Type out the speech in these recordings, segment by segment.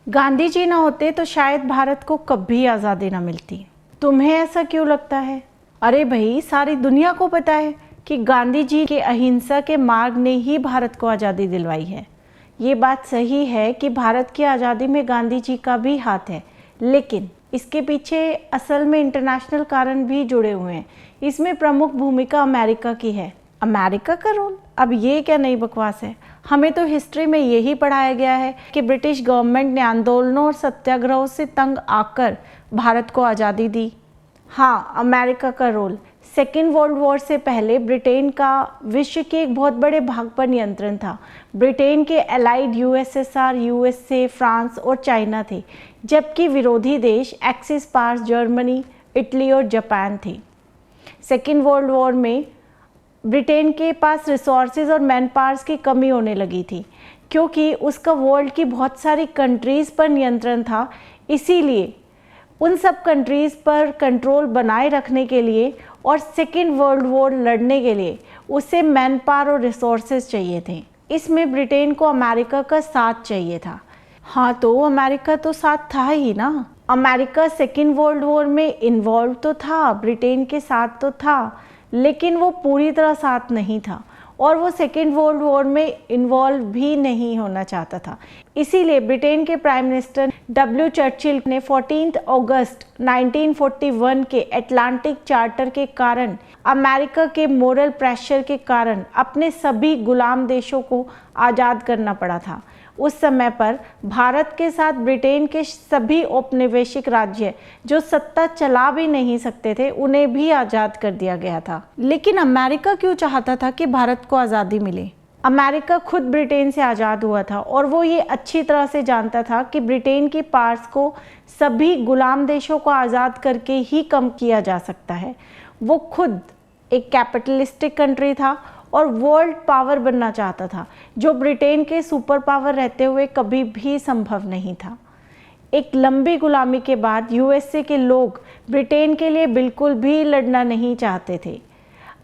गांधी जी ना होते तो शायद भारत को कभी आज़ादी ना मिलती। तुम्हें ऐसा क्यों लगता है? अरे भाई, सारी दुनिया को पता है कि गांधी जी के अहिंसा के मार्ग ने ही भारत को आज़ादी दिलवाई है। ये बात सही है कि भारत की आज़ादी में गांधी जी का भी हाथ है, लेकिन इसके पीछे असल में इंटरनेशनल कारण भी जुड़े हुए हैं। इसमें प्रमुख भूमिका अमेरिका की है। अमेरिका का रोल? अब ये क्या नई बकवास है? हमें तो हिस्ट्री में यही पढ़ाया गया है कि ब्रिटिश गवर्नमेंट ने आंदोलनों और सत्याग्रहों से तंग आकर भारत को आज़ादी दी। हाँ, अमेरिका का रोल। सेकेंड वर्ल्ड वॉर से पहले ब्रिटेन का विश्व के एक बहुत बड़े भाग पर नियंत्रण था। ब्रिटेन के एलाइड यूएसएसआर, यूएसए, फ्रांस और चाइना थे, जबकि विरोधी देश एक्सिस पावर्स जर्मनी, इटली और जापान थे। सेकेंड वर्ल्ड वॉर में ब्रिटेन के पास रिसोर्सेज और मैन पावर्स की कमी होने लगी थी, क्योंकि उसका वर्ल्ड की बहुत सारी कंट्रीज़ पर नियंत्रण था। इसीलिए उन सब कंट्रीज़ पर कंट्रोल बनाए रखने के लिए और सेकेंड वर्ल्ड वॉर लड़ने के लिए उसे मैन पावर और रिसोर्सेज चाहिए थे। इसमें ब्रिटेन को अमेरिका का साथ चाहिए था। हाँ, तो अमेरिका तो साथ था ही ना। अमेरिका सेकेंड वर्ल्ड वॉर में इन्वॉल्व तो था, ब्रिटेन के साथ तो था, लेकिन वो पूरी तरह साथ नहीं था और वो सेकेंड वर्ल्ड वॉर में इन्वॉल्व भी नहीं होना चाहता था। इसीलिए ब्रिटेन के प्राइम मिनिस्टर डब्ल्यू चर्चिल ने 14 अगस्त 1941 के अटलांटिक चार्टर के कारण, अमेरिका के मोरल प्रेशर के कारण अपने सभी गुलाम देशों को आज़ाद करना पड़ा था। उस समय पर भारत के साथ ब्रिटेन के सभी औपनिवेशिक राज्य जो सत्ता चला भी नहीं सकते थे, उन्हें भी आज़ाद कर दिया गया था। लेकिन अमेरिका क्यों चाहता था कि भारत को आज़ादी मिले? अमेरिका खुद ब्रिटेन से आज़ाद हुआ था और वो ये अच्छी तरह से जानता था कि ब्रिटेन की पावर्स को सभी गुलाम देशों को आज़ाद करके ही कम किया जा सकता है। वो खुद एक कैपिटलिस्टिक कंट्री था और वर्ल्ड पावर बनना चाहता था, जो ब्रिटेन के सुपर पावर रहते हुए कभी भी संभव नहीं था। एक लंबी गुलामी के बाद यूएसए के लोग ब्रिटेन के लिए बिल्कुल भी लड़ना नहीं चाहते थे।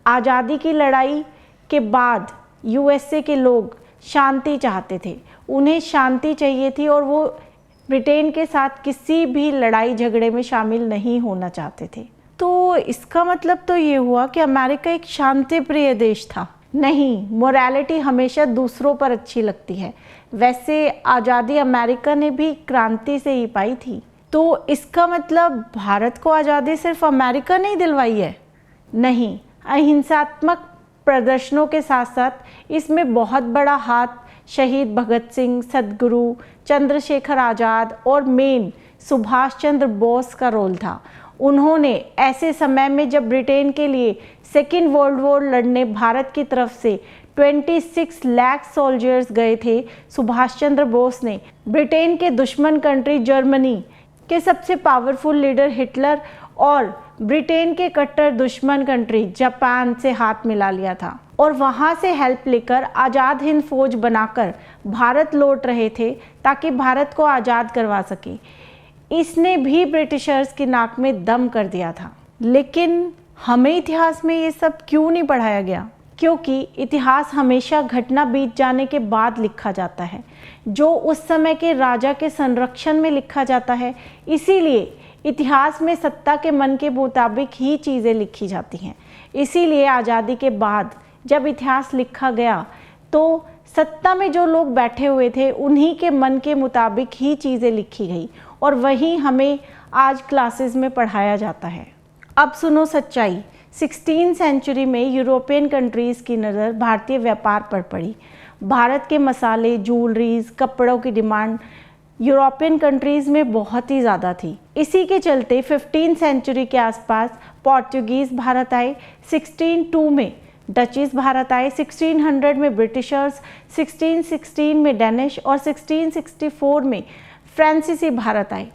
आज़ादी की लड़ाई के बाद यूएसए के लोग शांति चाहते थे, उन्हें शांति चाहिए थी और वो ब्रिटेन के साथ किसी भी लड़ाई झगड़े में शामिल नहीं होना चाहते थे। तो इसका मतलब तो ये हुआ कि अमेरिका एक शांति प्रिय देश था। नहीं, मोरालिटी हमेशा दूसरों पर अच्छी लगती है। वैसे आज़ादी अमेरिका ने भी क्रांति से ही पाई थी। तो इसका मतलब भारत को आज़ादी सिर्फ अमेरिका ने ही दिलवाई है? नहीं, अहिंसात्मक प्रदर्शनों के साथ साथ इसमें बहुत बड़ा हाथ शहीद भगत सिंह, सद्गुरु, चंद्रशेखर आज़ाद और मेन सुभाष चंद्र बोस का रोल था। उन्होंने ऐसे समय में जब ब्रिटेन के लिए सेकेंड वर्ल्ड वॉर लड़ने भारत की तरफ से 26 लाख सोल्जर्स गए थे, सुभाष चंद्र बोस ने ब्रिटेन के दुश्मन कंट्री जर्मनी के सबसे पावरफुल लीडर हिटलर और ब्रिटेन के कट्टर दुश्मन कंट्री जापान से हाथ मिला लिया था और वहां से हेल्प लेकर आज़ाद हिंद फौज बनाकर भारत लौट रहे थे ताकि भारत को आज़ाद करवा सके। इसने भी ब्रिटिशर्स की नाक में दम कर दिया था। लेकिन हमें इतिहास में ये सब क्यों नहीं पढ़ाया गया? क्योंकि इतिहास हमेशा घटना बीत जाने के बाद लिखा जाता है, जो उस समय के राजा के संरक्षण में लिखा जाता है। इसीलिए इतिहास में सत्ता के मन के मुताबिक ही चीज़ें लिखी जाती हैं। इसीलिए आज़ादी के बाद जब इतिहास लिखा गया तो सत्ता में जो लोग बैठे हुए थे उन्हीं के मन के मुताबिक ही चीज़ें लिखी गई और वही हमें आज क्लासेस में पढ़ाया जाता है। अब सुनो सच्चाई। 16वीं सेंचुरी में यूरोपियन कंट्रीज़ की नज़र भारतीय व्यापार पर पड़ी। भारत के मसाले, ज्वेलरीज, कपड़ों की डिमांड यूरोपियन कंट्रीज़ में बहुत ही ज़्यादा थी। इसी के चलते 15वीं सेंचुरी के आसपास पोर्तुगीज़ भारत आए, 1602 में डचीज भारत आए, 1600 में ब्रिटिशर्स, 1616 में डेनिश और 1664 में फ्रांसीसी भारत आए।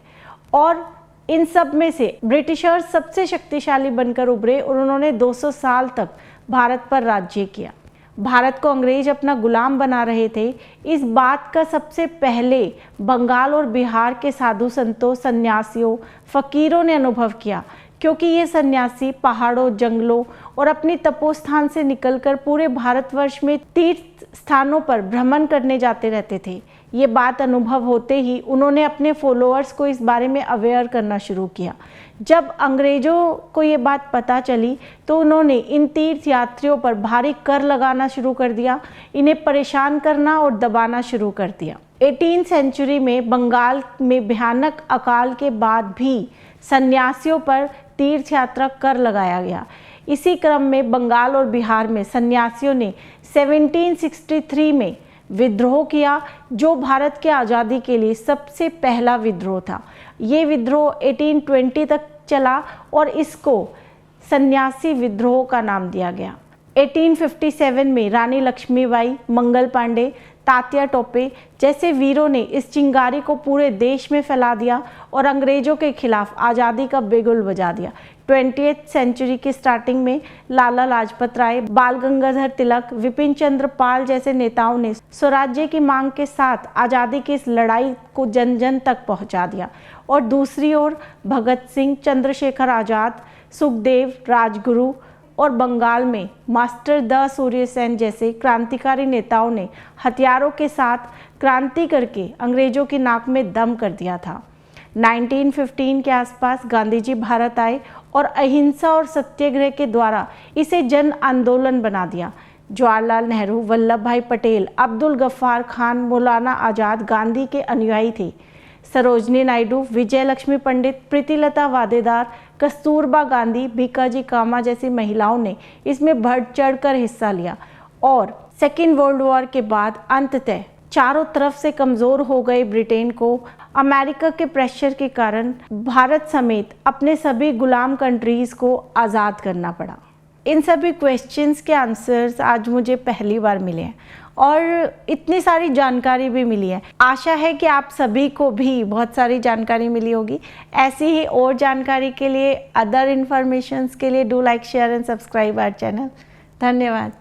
और इन सब में से ब्रिटिशर्स सबसे शक्तिशाली बनकर उभरे और उन्होंने 200 साल तक भारत पर राज्य किया। भारत को अंग्रेज अपना गुलाम बना रहे थे। इस बात का सबसे पहले बंगाल और बिहार के साधु संतों, सन्यासियों, फकीरों ने अनुभव किया, क्योंकि ये सन्यासी पहाड़ों, जंगलों और अपनी तपोस्थान से निकलकर पूरे भारतवर्ष में तीर्थ स्थानों पर भ्रमण करने जाते रहते थे। ये बात अनुभव होते ही उन्होंने अपने फॉलोअर्स को इस बारे में अवेयर करना शुरू किया। जब अंग्रेज़ों को ये बात पता चली तो उन्होंने इन तीर्थ यात्रियों पर भारी कर लगाना शुरू कर दिया, इन्हें परेशान करना और दबाना शुरू कर दिया। 18वीं सेंचुरी में बंगाल में भयानक अकाल के बाद भी सन्यासियों पर तीर्थ यात्रा कर लगाया गया। इसी क्रम में बंगाल और बिहार में सन्यासियों ने 1763 में विद्रोह किया, जो भारत के आज़ादी के लिए सबसे पहला विद्रोह था। ये विद्रोह 1820 तक चला और इसको सन्यासी विद्रोह का नाम दिया गया। 1857 में रानी लक्ष्मीबाई, मंगल पांडे, तात्या टोपे जैसे वीरों ने इस चिंगारी को पूरे देश में फैला दिया और अंग्रेजों के खिलाफ आज़ादी का बिगुल बजा दिया। 20वीं सेंचुरी की स्टार्टिंग में लाला लाजपत राय, बाल गंगाधर तिलक, विपिन चंद्र पाल जैसे नेताओं ने स्वराज्य की मांग के साथ आज़ादी की इस लड़ाई को जन जन तक पहुंचा दिया। और दूसरी ओर भगत सिंह, चंद्रशेखर आज़ाद, सुखदेव, राजगुरु और बंगाल में मास्टर द सूर्य सेन जैसे क्रांतिकारी नेताओं ने हथियारों के साथ क्रांति करके अंग्रेजों की नाक में दम कर दिया था। 1915 के आसपास गांधी जी भारत आए और अहिंसा और सत्याग्रह के द्वारा इसे जन आंदोलन बना दिया। जवाहरलाल नेहरू, वल्लभ भाई पटेल, अब्दुल गफ्फार खान, मौलाना आज़ाद गांधी के अनुयायी थे। सरोजनी नायडू, विजय लक्ष्मी पंडित, प्रीतिलता वादेदार, कस्तूरबा गांधी, भीकाजी कामा जैसी महिलाओं ने इसमें बढ़ चढ़कर हिस्सा लिया और सेकेंड वर्ल्ड वॉर के बाद अंततः चारों तरफ से कमज़ोर हो गए ब्रिटेन को अमेरिका के प्रेशर के कारण भारत समेत अपने सभी गुलाम कंट्रीज़ को आज़ाद करना पड़ा। इन सभी क्वेश्चंस के आंसर्स आज मुझे पहली बार मिले हैं और इतनी सारी जानकारी भी मिली है। आशा है कि आप सभी को भी बहुत सारी जानकारी मिली होगी। ऐसी ही और जानकारी के लिए, अदर इन्फॉर्मेशंस के लिए do like, share and subscribe our channel. धन्यवाद।